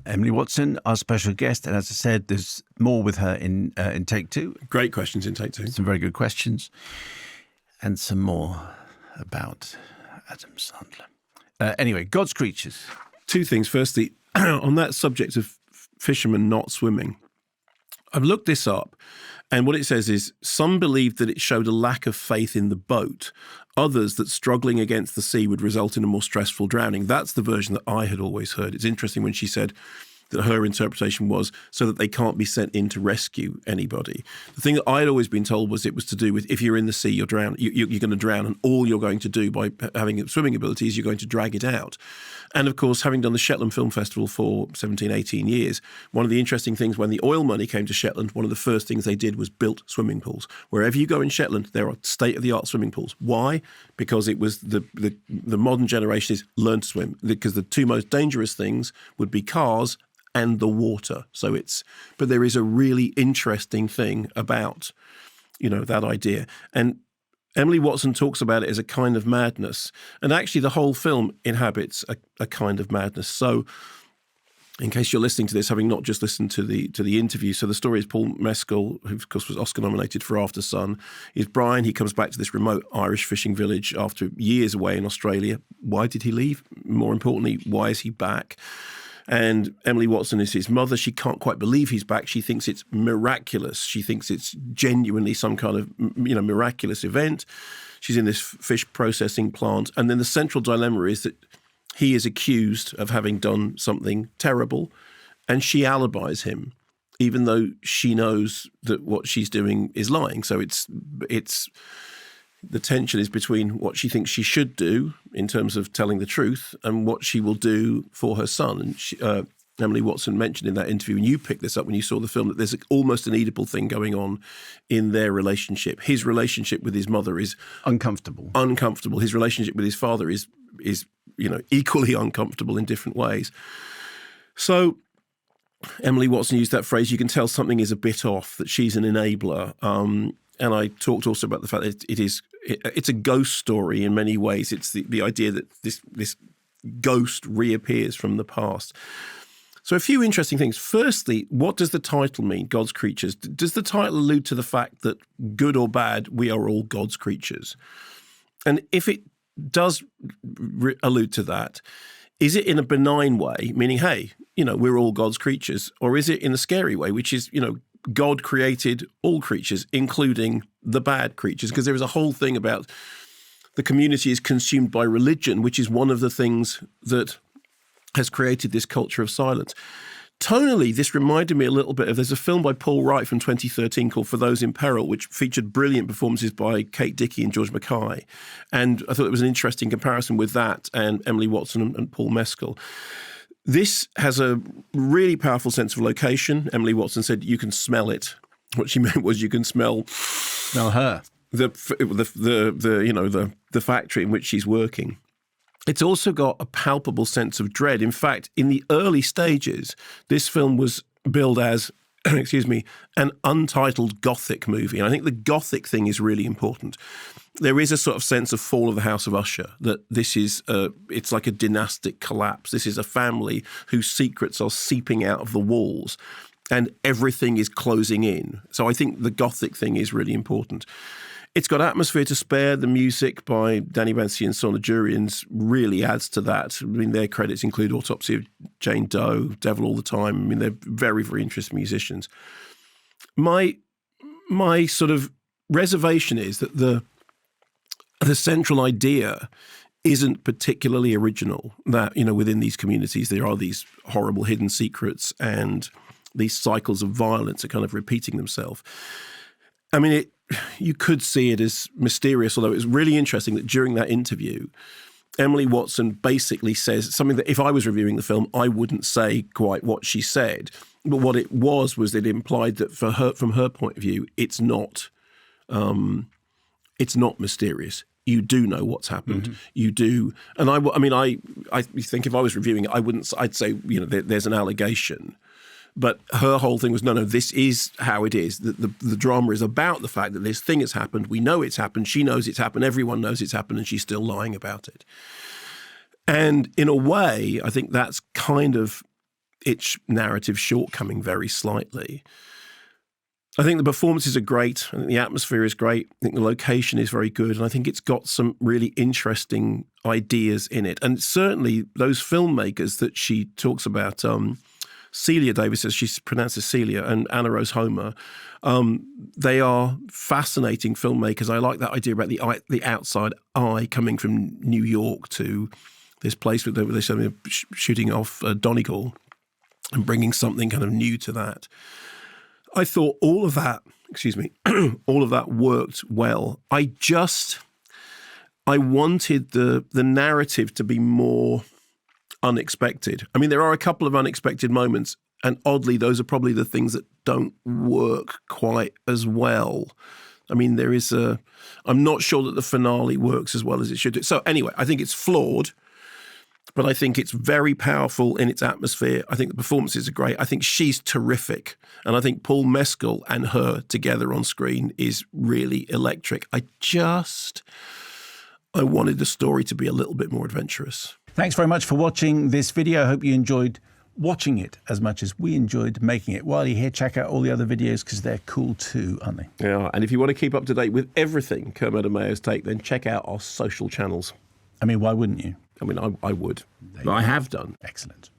Emily Watson, our special guest, and as I said, there's more with her in Take Two. Great questions in Take Two. Some very good questions, and some more about Adam Sandler. Anyway, God's Creatures. Two things. Firstly, on that subject of fishermen not swimming, I've looked this up, and what it says is some believed that it showed a lack of faith in the boat. Others that struggling against the sea would result in a more stressful drowning. That's the version that I had always heard. It's interesting when she said that her interpretation was so that they can't be sent in to rescue anybody. The thing that I'd always been told was it was to do with if you're in the sea, you're going to drown, and all you're going to do by having swimming abilities, you're going to drag it out. And of course, having done the Shetland Film Festival for 17, 18 years, one of the interesting things when the oil money came to Shetland, one of the first things they did was built swimming pools. Wherever you go in Shetland, there are state-of-the-art swimming pools. Why? Because it was the modern generation is learn to swim, because the two most dangerous things would be cars and the water. But there is a really interesting thing about, that idea. And Emily Watson talks about it as a kind of madness. And actually the whole film inhabits a kind of madness. So in case you're listening to this, having not just listened to the interview, so the story is Paul Mescal, who of course was Oscar nominated for After Sun, is Brian. He comes back to this remote Irish fishing village after years away in Australia. Why did he leave? More importantly, why is he back? And Emily Watson is his mother. She can't quite believe he's back. She thinks it's miraculous. She thinks it's genuinely some kind of, miraculous event. She's in this fish processing plant. And then the central dilemma is that he is accused of having done something terrible, and she alibis him, even though she knows that what she's doing is lying. So it's the tension is between what she thinks she should do in terms of telling the truth and what she will do for her son. And Emily Watson mentioned in that interview, and you picked this up when you saw the film, that there's almost an Oedipal thing going on in their relationship. His relationship with his mother is uncomfortable. His relationship with his father is equally uncomfortable in different ways. So Emily Watson used that phrase, you can tell something is a bit off, that she's an enabler. And I talked also about the fact that it's a ghost story in many ways. It's the idea that this ghost reappears from the past. So a few interesting things. Firstly, what does the title mean, God's Creatures? Does the title allude to the fact that good or bad, we are all God's creatures? And if it does allude to that, is it in a benign way, meaning, hey, we're all God's creatures? Or is it in a scary way, which is, God created all creatures, including the bad creatures? Because there is a whole thing about the community is consumed by religion, which is one of the things that has created this culture of silence. Tonally, this reminded me a little bit of, there's a film by Paul Wright from 2013 called For Those in Peril, which featured brilliant performances by Kate Dickie and George Mackay. And I thought it was an interesting comparison with that and Emily Watson and Paul Mescal. This has a really powerful sense of location. Emily Watson said you can smell it. What she meant was you can smell her, the factory in which she's working. It's also got a palpable sense of dread. In fact, in the early stages, this film was billed as, an untitled Gothic movie. And I think the Gothic thing is really important. There is a sort of sense of fall of the House of Usher, that this is, it's like a dynastic collapse. This is a family whose secrets are seeping out of the walls and everything is closing in. So I think the Gothic thing is really important. It's got atmosphere to spare. The music by Danny Bansi and Sonajurians really adds to that. I mean, their credits include Autopsy of Jane Doe, Devil All the Time. I mean, they're very, very interesting musicians. My sort of reservation is that the central idea isn't particularly original, that, within these communities there are these horrible hidden secrets and these cycles of violence are kind of repeating themselves. I mean, you could see it as mysterious, although it was really interesting that during that interview, Emily Watson basically says something that if I was reviewing the film, I wouldn't say quite what she said. But what it was it implied that for her, from her point of view, it's not mysterious. You do know what's happened. Mm-hmm. You do. And I think if I was reviewing it, I'd say, there's an allegation. But her whole thing was, no, this is how it is. The drama is about the fact that this thing has happened. We know it's happened. She knows it's happened. Everyone knows it's happened, and she's still lying about it. And in a way, I think that's kind of its narrative shortcoming very slightly. I think the performances are great. I think the atmosphere is great. I think the location is very good. And I think it's got some really interesting ideas in it. And certainly those filmmakers that she talks about, Celia Davis, as she's pronounced as Celia, and Anna Rose Homer, they are fascinating filmmakers. I like that idea about the outside eye coming from New York to this place where they're shooting off Donegal and bringing something kind of new to that. I thought all of that worked well. I wanted the narrative to be more unexpected. I mean, there are a couple of unexpected moments, and oddly, those are probably the things that don't work quite as well. I mean, I'm not sure that the finale works as well as it should do. So anyway, I think it's flawed, but I think it's very powerful in its atmosphere. I think the performances are great. I think she's terrific. And I think Paul Mescal and her together on screen is really electric. I wanted the story to be a little bit more adventurous. Thanks very much for watching this video. I hope you enjoyed watching it as much as we enjoyed making it. While you're here, check out all the other videos because they're cool too, aren't they? Yeah, and if you want to keep up to date with everything Kermode and Mayo's Take, then check out our social channels. I mean, why wouldn't you? I mean, I would. I have done. Excellent.